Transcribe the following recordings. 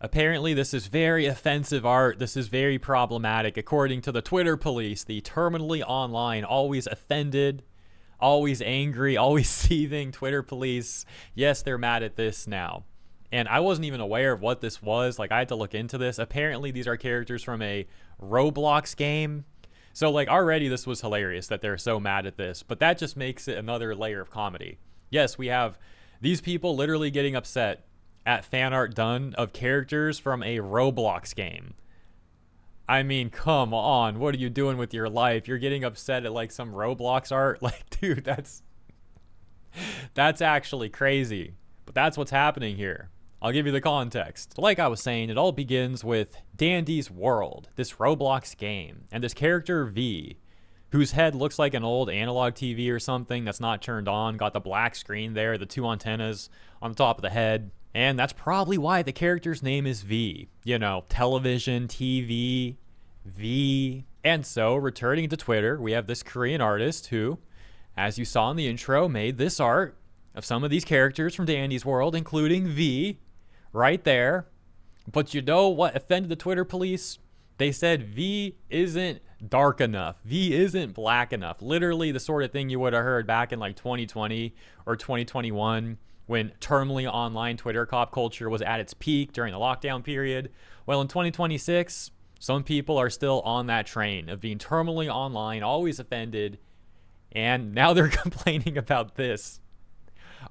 Apparently, this is very offensive art. This is very problematic. According to the Twitter police, the terminally online, always offended, always angry, always seething Twitter police. Yes, they're mad at this now. And I wasn't even aware of what this was. Like, I had to look into this. Apparently, these are characters from a Roblox game. So, like, already this was hilarious that they're so mad at this. But that just makes it another layer of comedy. Yes, we have these people literally getting upset at fan art done of characters from a Roblox game. I mean, come on. What are you doing with your life? You're getting upset at, like, some Roblox art? Like, dude, that's actually crazy. But that's what's happening here. I'll give you the context. Like I was saying, it all begins with Dandy's World, this Roblox game, and this character V, whose head looks like an old analog TV or something that's not turned on, got the black screen there, the two antennas on the top of the head, and that's probably why the character's name is V. You know, television, TV, V. And so, returning to Twitter, we have this Korean artist who, as you saw in the intro, made this art of some of these characters from Dandy's World, including V, right there. But you know what offended the Twitter police? They said V isn't dark enough. V isn't black enough. Literally the sort of thing you would have heard back in like 2020 or 2021 when terminally online Twitter cop culture was at its peak during the lockdown period. Well, in 2026, some people are still on that train of being terminally online, always offended, and now they're complaining about this.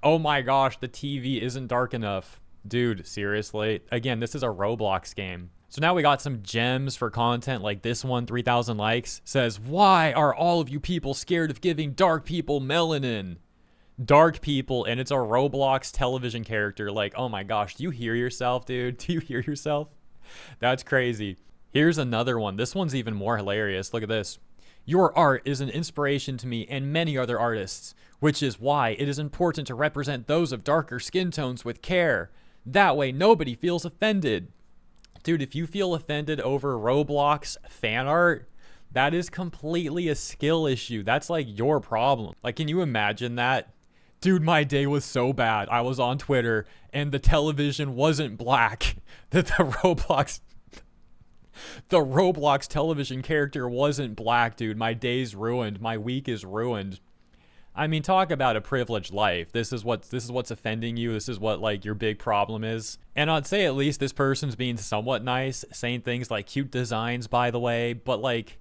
Oh my gosh, the TV isn't dark enough. Dude, seriously? Again, this is a Roblox game. So now we got some gems for content like this one, 3,000 likes, says, why are all of you people scared of giving dark people melanin? Dark people, and it's a Roblox television character. Like, oh my gosh, do you hear yourself, dude? Do you hear yourself? That's crazy. Here's another one. This one's even more hilarious. Look at this. Your art is an inspiration to me and many other artists, which is why it is important to represent those of darker skin tones with care. That way, nobody feels offended. Dude, if you feel offended over Roblox fan art, that is completely a skill issue. That's like your problem. Like, can you imagine that? Dude, my day was so bad. I was on Twitter and the television wasn't black. That the Roblox television character wasn't black, dude. My day's ruined. My week is ruined. I mean, talk about a privileged life. This is what's offending you. This is what, like, your big problem is. And I'd say at least this person's being somewhat nice, saying things like cute designs, by the way, but, like,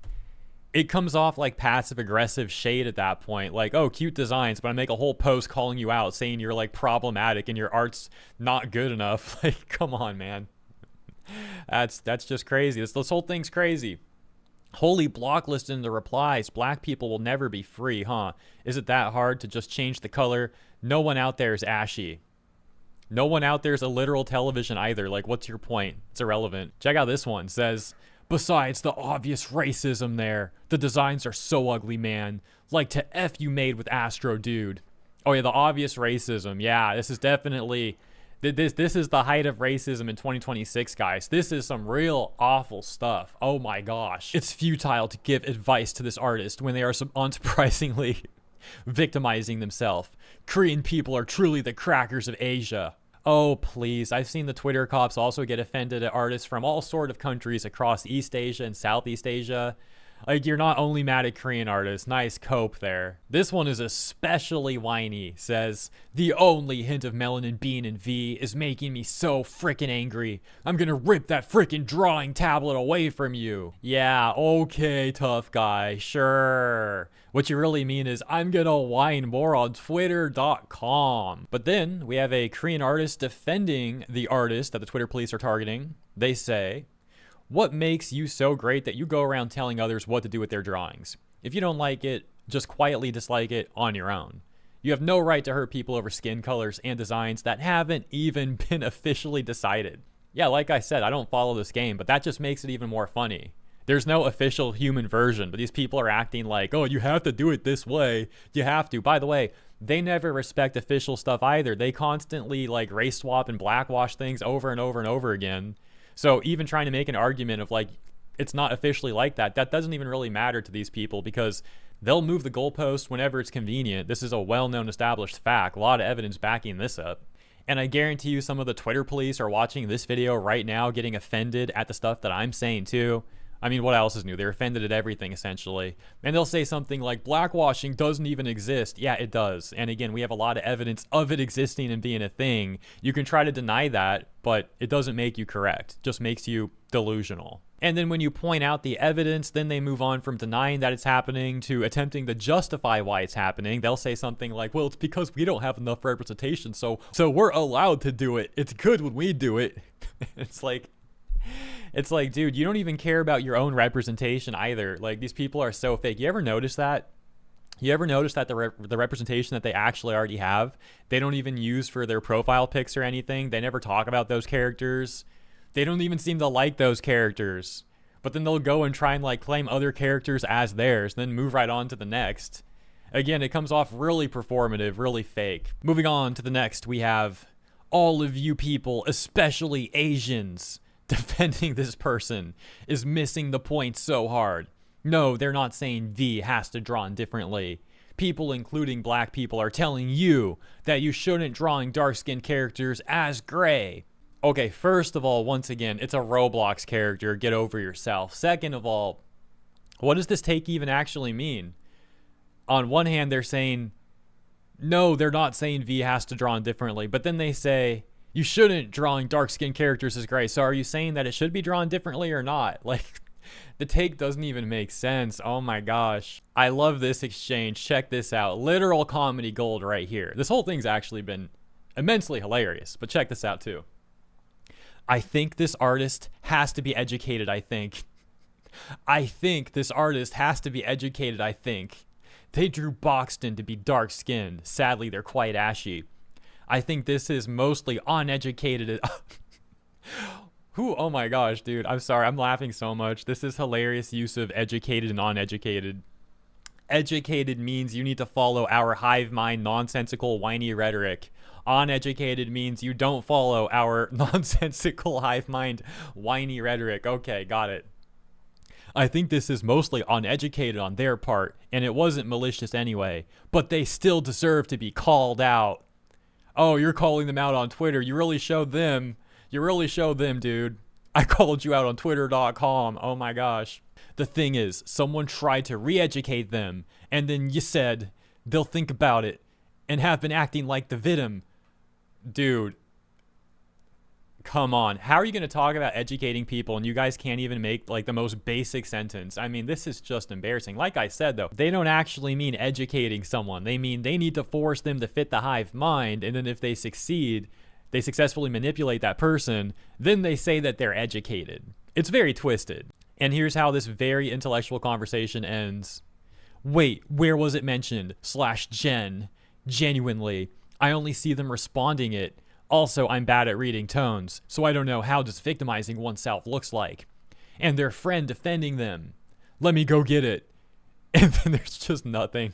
it comes off like passive aggressive shade at that point. Like, oh, cute designs, but I make a whole post calling you out, saying you're, like, problematic and your art's not good enough. Like, come on, man. That's just crazy. This whole thing's crazy. Holy blocklist in the replies. Black people will never be free, huh? Is it that hard to just change the color? No one out there is ashy. No one out there is a literal television either. Like, what's your point? It's irrelevant. Check out this one. It says, besides the obvious racism there, the designs are so ugly, man. Like to F you made with Astro Dude. Oh yeah, the obvious racism. Yeah, this is definitely... This is the height of racism in 2026, guys. This is some real awful stuff. Oh my gosh. It's futile to give advice to this artist when they are unsurprisingly victimizing themselves. Korean people are truly the crackers of Asia. Oh, please. I've seen the Twitter cops also get offended at artists from all sort of countries across East Asia and Southeast Asia. Like, you're not only mad at Korean artists. Nice cope there. This one is especially whiny. Says, the only hint of melanin being in V is making me so frickin' angry. I'm gonna rip that frickin' drawing tablet away from you. Yeah, okay, tough guy. Sure. What you really mean is, I'm gonna whine more on Twitter.com. But then, we have a Korean artist defending the artist that the Twitter police are targeting. They say, what makes you so great that you go around telling others what to do with their drawings? If you don't like it, just quietly dislike it on your own. You have no right to hurt people over skin colors and designs that haven't even been officially decided. Yeah, like I said, I don't follow this game, but that just makes it even more funny. There's no official human version, but these people are acting like, oh, you have to do it this way. You have to. By the way, they never respect official stuff either. They constantly like race swap and blackwash things over and over and over again. So even trying to make an argument of like, it's not officially like that, that doesn't even really matter to these people because they'll move the goalpost whenever it's convenient. This is a well-known established fact. A lot of evidence backing this up. And I guarantee you some of the Twitter police are watching this video right now getting offended at the stuff that I'm saying too. I mean, what else is new? They're offended at everything, essentially. And they'll say something like, blackwashing doesn't even exist. Yeah, it does. And again, we have a lot of evidence of it existing and being a thing. You can try to deny that, but it doesn't make you correct. It just makes you delusional. And then when you point out the evidence, then they move on from denying that it's happening to attempting to justify why it's happening. They'll say something like, well, it's because we don't have enough representation, so we're allowed to do it. It's good when we do it. It's like, dude, you don't even care about your own representation either. Like, these people are so fake. You ever notice that? You ever notice that the representation that they actually already have, they don't even use for their profile pics or anything? They never talk about those characters. They don't even seem to like those characters. But then they'll go and try and like claim other characters as theirs, then move right on to the next. Again, it comes off really performative, really fake. Moving on to the next, we have all of you people, especially Asians, defending this person is missing the point so hard. No, they're not saying V has to draw differently. People, including black people, are telling you that you shouldn't drawing dark-skinned characters as gray. Okay, first of all, once again, it's a Roblox character. Get over yourself. Second of all, what does this take even actually mean? On one hand, they're saying, no, they're not saying V has to draw differently. But then they say, you shouldn't drawing dark-skinned characters as gray. So are you saying that it should be drawn differently or not? Like, the take doesn't even make sense. Oh my gosh. I love this exchange. Check this out. Literal comedy gold right here. This whole thing's actually been immensely hilarious. But check this out too. I think this artist has to be educated, I think. I think this artist has to be educated, I think. They drew Boxton to be dark-skinned. Sadly, they're quite ashy. I think this is mostly uneducated. Oh my gosh, dude. I'm sorry. I'm laughing so much. This is hilarious use of educated and uneducated. Educated means you need to follow our hive mind, nonsensical, whiny rhetoric. Uneducated means you don't follow our nonsensical hive mind, whiny rhetoric. Okay, got it. I think this is mostly uneducated on their part, and it wasn't malicious anyway, but they still deserve to be called out. Oh, you're calling them out on Twitter. You really showed them. You really showed them, dude. I called you out on twitter.com. Oh my gosh. The thing is, someone tried to re-educate them, and then you said they'll think about it and have been acting like the victim. Dude, come on. How are you going to talk about educating people and you guys can't even make like the most basic sentence? I mean, this is just embarrassing. Like I said, though, they don't actually mean educating someone. They mean they need to force them to fit the hive mind. And then if they succeed, they successfully manipulate that person, then they say that they're educated. It's very twisted. And here's how this very intellectual conversation ends. Wait, where was it mentioned? /Gen. Genuinely. I only see them responding it. Also, I'm bad at reading tones, so I don't know how just victimizing oneself looks like. And their friend defending them. Let me go get it. And then there's just nothing.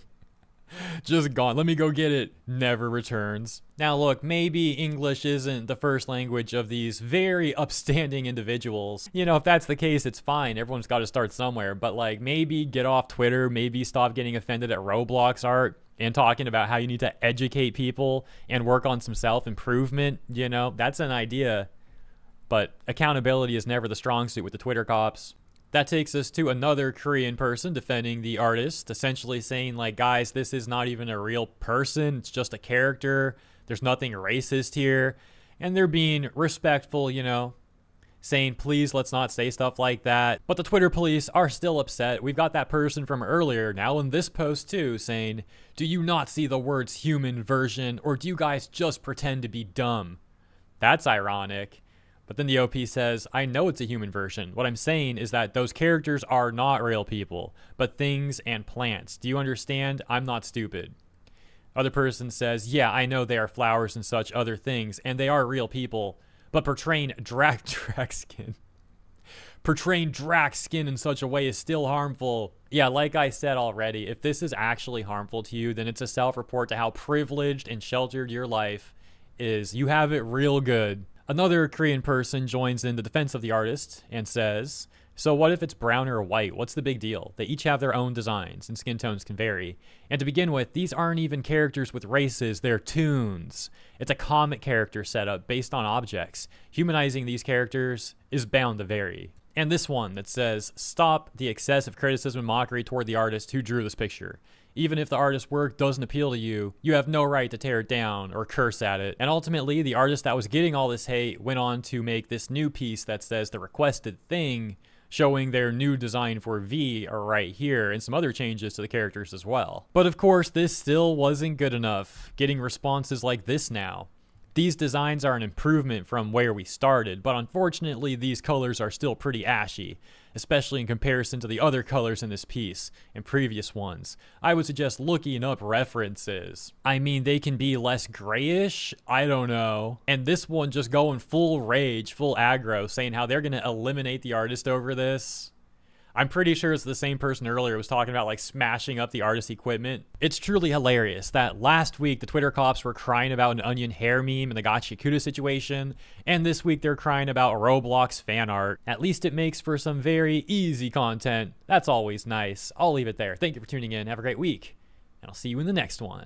Just gone. Let me go get it. Never returns. Now look, maybe English isn't the first language of these very upstanding individuals. You know, if that's the case, it's fine. Everyone's got to start somewhere. But like, maybe get off Twitter. Maybe stop getting offended at Roblox art and talking about how you need to educate people and work on some self-improvement. You know, that's an idea. But accountability is never the strong suit with the Twitter cops. That takes us to another Korean person defending the artist, essentially saying like, guys, this is not even a real person. It's just a character. There's nothing racist here. And they're being respectful, you know, saying, please, let's not say stuff like that. But the Twitter police are still upset. We've got that person from earlier now in this post too saying, do you not see the words human version, or do you guys just pretend to be dumb? That's ironic. But then the OP says, I know it's a human version. What I'm saying is that those characters are not real people, but things and plants. Do you understand? I'm not stupid. Other person says, yeah, I know they are flowers and such other things, and they are real people, but portraying drac skin. Portraying drac skin in such a way is still harmful. Yeah, like I said already, if this is actually harmful to you, then it's a self-report to how privileged and sheltered your life is. You have it real good. Another Korean person joins in the defense of the artist and says, so what if it's brown or white? What's the big deal? They each have their own designs, and skin tones can vary. And to begin with, these aren't even characters with races, they're toons. It's a comic character setup based on objects. Humanizing these characters is bound to vary. And this one that says, stop the excessive criticism and mockery toward the artist who drew this picture. Even if the artist's work doesn't appeal to you, you have no right to tear it down or curse at it. And ultimately, the artist that was getting all this hate went on to make this new piece that says the requested thing, showing their new design for V are right here, and some other changes to the characters as well. But of course, this still wasn't good enough, getting responses like this now. These designs are an improvement from where we started, but unfortunately these colors are still pretty ashy, especially in comparison to the other colors in this piece and previous ones. I would suggest looking up references. I mean, they can be less grayish, I don't know. And this one just going full rage, full aggro, saying how they're gonna eliminate the artist over this. I'm pretty sure it's the same person earlier was talking about like smashing up the artist's equipment. It's truly hilarious that last week the Twitter cops were crying about an onion hair meme and the Gachikuda situation, and this week they're crying about Roblox fan art. At least it makes for some very easy content. That's always nice. I'll leave it there. Thank you for tuning in. Have a great week, and I'll see you in the next one.